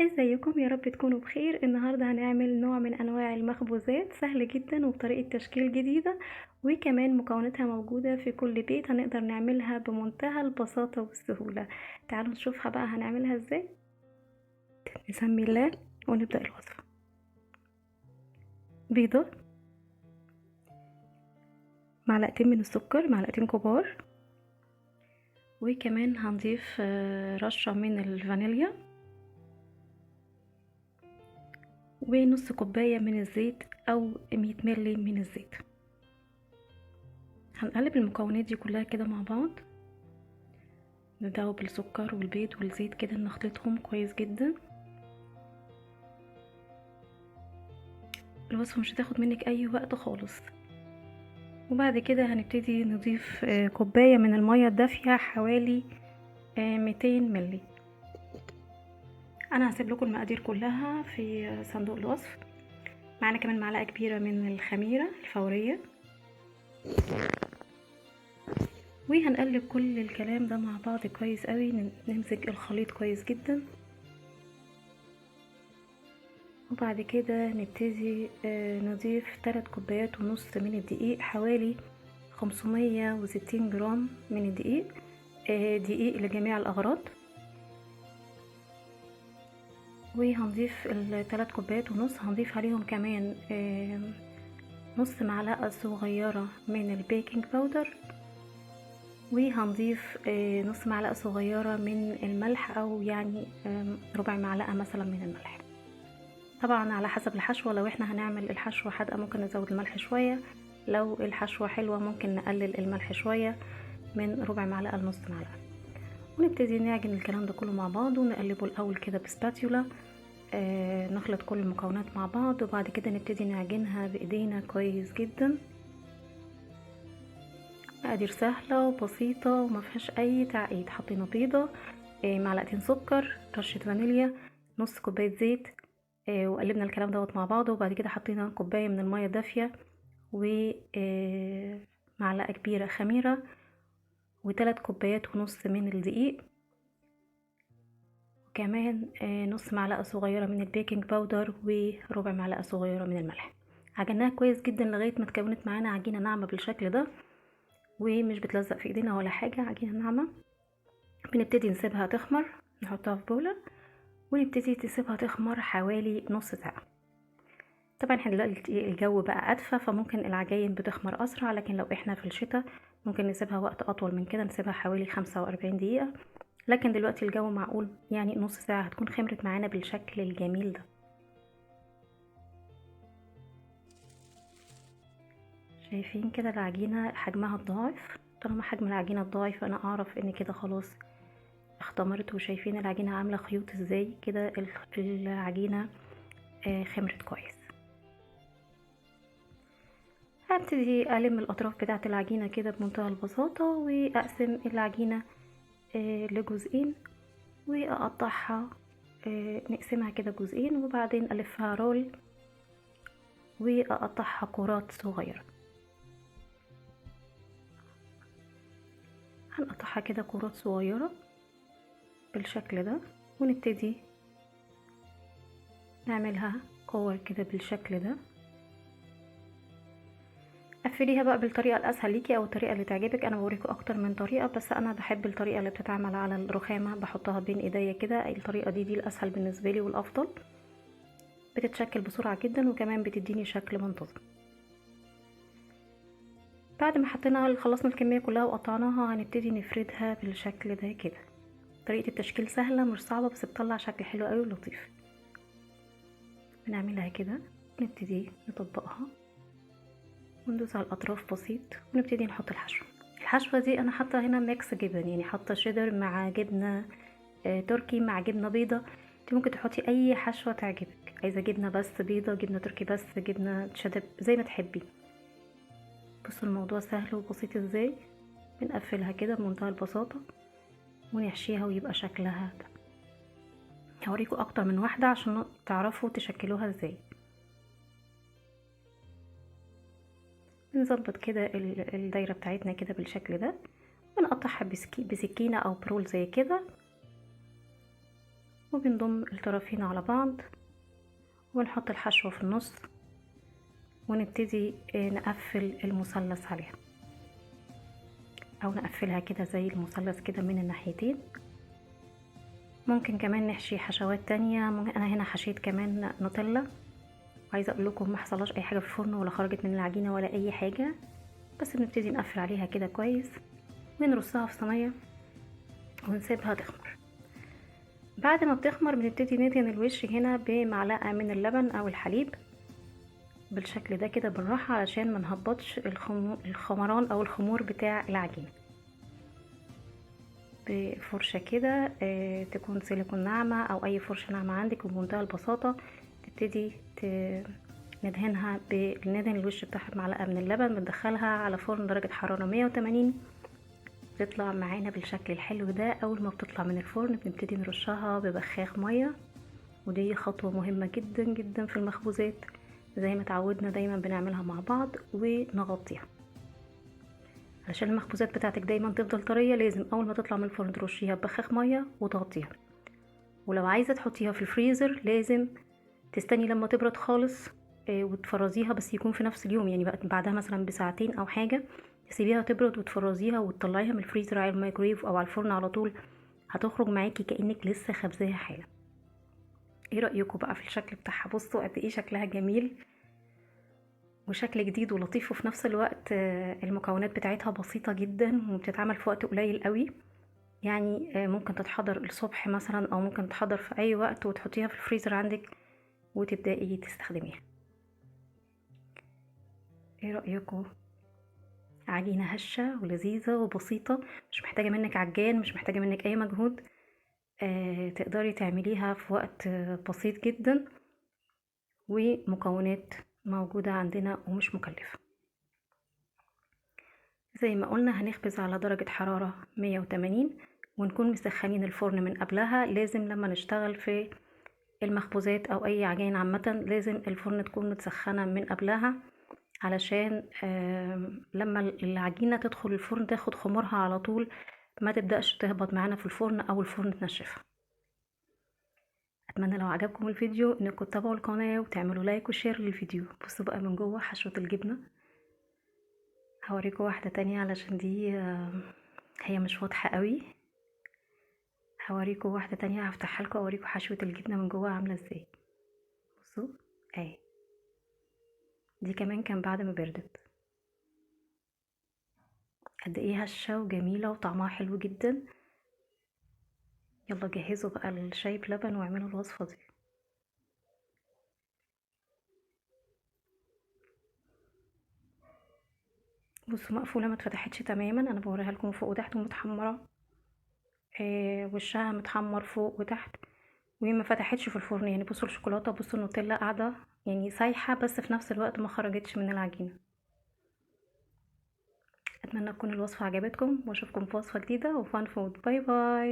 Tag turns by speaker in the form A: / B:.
A: ازيكم؟ يا رب تكونوا بخير. النهارده هنعمل نوع من انواع المخبوزات سهل جدا وبطريقه تشكيل جديده، وكمان مكوناتها موجوده في كل بيت، هنقدر نعملها بمنتهى البساطه والسهوله. تعالوا نشوفها بقى هنعملها ازاي. نسمي الله ونبدا الوصفه. بيضه، معلقتين من السكر، معلقتين كبار، وكمان هنضيف رشه من الفانيليا، ونص كوبايه من الزيت او 100 ملي من الزيت. هنقلب المكونات دي كلها كده مع بعض، ندوب السكر والبيض والزيت كده، نخلطهم كويس جدا. الوصفة مش هتاخد منك اي وقت خالص. وبعد كده هنبتدي نضيف كوباية من المية الدافية، حوالي 200 ملي. انا هسيب لكم المقادير كلها في صندوق الوصف. معانا كمان معلقة كبيرة من الخميرة الفورية، وهنقلب كل الكلام ده مع بعض كويس قوي، نمزج الخليط كويس جدا. وبعد كده نبتدي نضيف 3 كوبايات ونص من الدقيق، حوالي 560 جرام من الدقيق، دقيق لجميع الأغراض. وهنضيف ال3 كوبايات ونص، هنضيف عليهم كمان نص معلقة صغيرة من البيكنج باودر، وهنضيف نص معلقة صغيرة من الملح، أو يعني ربع معلقة مثلا من الملح. طبعا على حسب الحشوة، لو احنا هنعمل الحشوة حادقة ممكن نزود الملح شوية، لو الحشوة حلوة ممكن نقلل الملح شوية من ربع معلقة لنص معلقة. ونبتدي نعجن الكلام ده كله مع بعض، ونقلبه الأول كده بسباتيولا. نخلط كل المكونات مع بعض، وبعد كده نبتدي نعجنها بإيدينا كويس جدا. مقادير سهلة وبسيطة وما فيهاش أي تعقيد. حطينا بيضة، معلقتين سكر، رشة فانيليا، نص كوباية زيت، وقلبنا الكلام دوت مع بعضه. وبعد كده حطينا كوباية من المية الدافية، ومعلقة كبيرة خميرة، و3 كوبايات ونص من الدقيق، وكمان نص معلقة صغيرة من البيكنج باودر، وربع معلقة صغيرة من الملح. عجناها كويس جدا لغاية ما اتكونت معانا عجينة ناعمة بالشكل ده، ومش بتلزق في ايدينا ولا حاجة، عجينة ناعمة. بنبتدي نسيبها تخمر، نحطها في بولة ونبتدي تسيبها تخمر حوالي نص ساعة. طبعا احنا دلوقتي الجو بقى ادفى، فممكن العجاين بتخمر اسرع، لكن لو احنا في الشتاء ممكن نسيبها وقت اطول من كده، نسيبها حوالي 45 دقيقة. لكن دلوقتي الجو معقول، يعني نص ساعة هتكون خمرت معانا بالشكل الجميل ده. شايفين كده العجينة حجمها اتضاعف؟ طالما حجم العجينة اتضاعف انا اعرف ان كده خلاص اختمرت. وشايفين العجينة عاملة خيوط ازاي كده، العجينة خمرت كويس. هبتدي ألم الأطراف بتاعة العجينة كده بمنتهى البساطة، وأقسم العجينة لجزئين، وأقطعها، نقسمها كده جزئين، وبعدين ألفها رول، وأقطعها كرات صغيرة. هنقطعها كده كرات صغيرة بالشكل ده، ونبتدي نعملها كور كده بالشكل ده. قفليها بقى بالطريقه الاسهل ليكي او الطريقه اللي تعجبك. انا بوريكم اكتر من طريقه، بس انا بحب الطريقه اللي بتتعمل على الرخامه، بحطها بين ايديا كده. الطريقه دي الاسهل بالنسبه لي والافضل، بتتشكل بسرعه جدا وكمان بتديني شكل منتظم. بعد ما حطينا خلصنا الكميه كلها وقطعناها، هنبتدي نفردها بالشكل ده كده. طريقه التشكيل سهله مش صعبه، بس بتطلع شكل حلو قوي ولطيف. بنعملها كده، نبتدي نطبقها وندوس على الاطراف بسيط، ونبتدي نحط الحشو. الحشوه دي انا حاطه هنا ميكس جبن، يعني حاطه شيدر مع جبنه تركي مع جبنه بيضه. انت ممكن تحطي اي حشوه تعجبك، عايزه جبنه بس بيضه، جبنه تركي بس، جبنه شيدر، زي ما تحبي. بصوا الموضوع سهل وبسيط ازاي. بنقفلها كده بمنتهى البساطه ونحشيها ويبقى شكلها ده. هوريكم اكتر من واحده عشان تعرفوا تشكلوها ازاي. نظبط كده الدايره بتاعتنا كده بالشكل ده، ونقطعها بسكينه او برول زي كده، وبنضم الطرفين على بعض ونحط الحشوة في النص ونبتدي نقفل المثلث عليها او نقفلها كده زي المثلث كده من الناحيتين. ممكن كمان نحشي حشوات تانية. انا هنا حشيت كمان نوتيلا، وعايزه اقول لكم ما حصلهاش اي حاجه في الفرن ولا خرجت من العجينه ولا اي حاجه، بس بنبتدي نقفل عليها كده كويس ونرصها في صينيه ونسيبها تخمر. بعد ما بتخمر بنبتدي ندهن الوش هنا بمعلقه من اللبن او الحليب بالشكل ده كده بالراحه علشان ما نهبطش الخمران او الخمور بتاع العجينه. بفرشه كده تكون سيليكون ناعمه او اي فرشه ناعمه عندك وبمنتهى البساطه تبتدي ندهنها ندهن الوش بتاعها بمعلقه من اللبن، بندخلها على فرن درجه حراره 180 بتطلع معانا بالشكل الحلو ده. اول ما بتطلع من الفرن بنبتدي نرشها ببخاخ ميه، ودي خطوه مهمه جدا جدا في المخبوزات زي ما اتعودنا دايما بنعملها مع بعض. ونغطيها عشان المخبوزات بتاعتك دايما تفضل طريه، لازم اول ما تطلع من الفرن ترشيها ببخاخ ميه وتغطيها. ولو عايزه تحطيها في الفريزر لازم تستني لما تبرد خالص وتفرزيها، بس يكون في نفس اليوم، يعني بعدها مثلا بساعتين او حاجه تسيبيها تبرد وتفرزيها وتطلعيها من الفريزر على الميكرويف او على الفرن على طول، هتخرج معاكي كأنك لسه خبزاها حالا. ايه رأيكم بقى في الشكل بتاعها؟ بصوا قد ايه شكلها جميل وشكل جديد ولطيف، وفي نفس الوقت المكونات بتاعتها بسيطة جدا وبتتعمل في وقت قليل قوي. يعني ممكن تتحضر الصبح مثلا او ممكن تتحضر في اي وقت وتحطيها في الفريزر عندك وتبدأي تستخدميها. ايه رأيكم؟ عجينة هشة ولذيذة وبسيطة، مش محتاجة منك عجان، مش محتاجة منك اي مجهود، تقدري تعمليها في وقت بسيط جدا، ومكونات موجودة عندنا ومش مكلفة. زي ما قلنا هنخبز على درجة حرارة 180 ونكون مسخنين الفرن من قبلها. لازم لما نشتغل في المخبوزات او اي عجين عامة لازم الفرن تكون متسخنة من قبلها علشان لما العجينة تدخل الفرن تاخد خمورها على طول، ما تبدأش تهبط معانا في الفرن او الفرن تنشفها. اتمنى لو عجبكم الفيديو انكم تتابعوا القناة وتعملوا لايك وشير للفيديو. بصوا بقى من جوه حشوة الجبنة، هوريكم واحدة تانية علشان دي هي مش واضحة قوي. هوريكم واحدة تانية هفتحها لكم اوريكم حشوة الجبنة من جوه عاملة ازاي. بصوا اهي، دي كمان كان بعد ما بردت. قد ايه هشة وجميلة وطعمها حلو جدا. يلا جهزوا بقى الشاي بلبن واعملوا الوصفة دي. بصوا مقفولة ما اتفتحتش تماما، انا بوريها لكم فوق وتحت ومتحمرة، وشها متحمر فوق وتحت وما فتحتش في الفرن. يعني بصوا الشوكولاتة، بصوا النوتيلا قاعدة يعني سايحة بس في نفس الوقت ما خرجتش من العجينة. اتمنى تكون الوصفة عجبتكم واشوفكم في وصفة جديدة وفان فود. باي باي.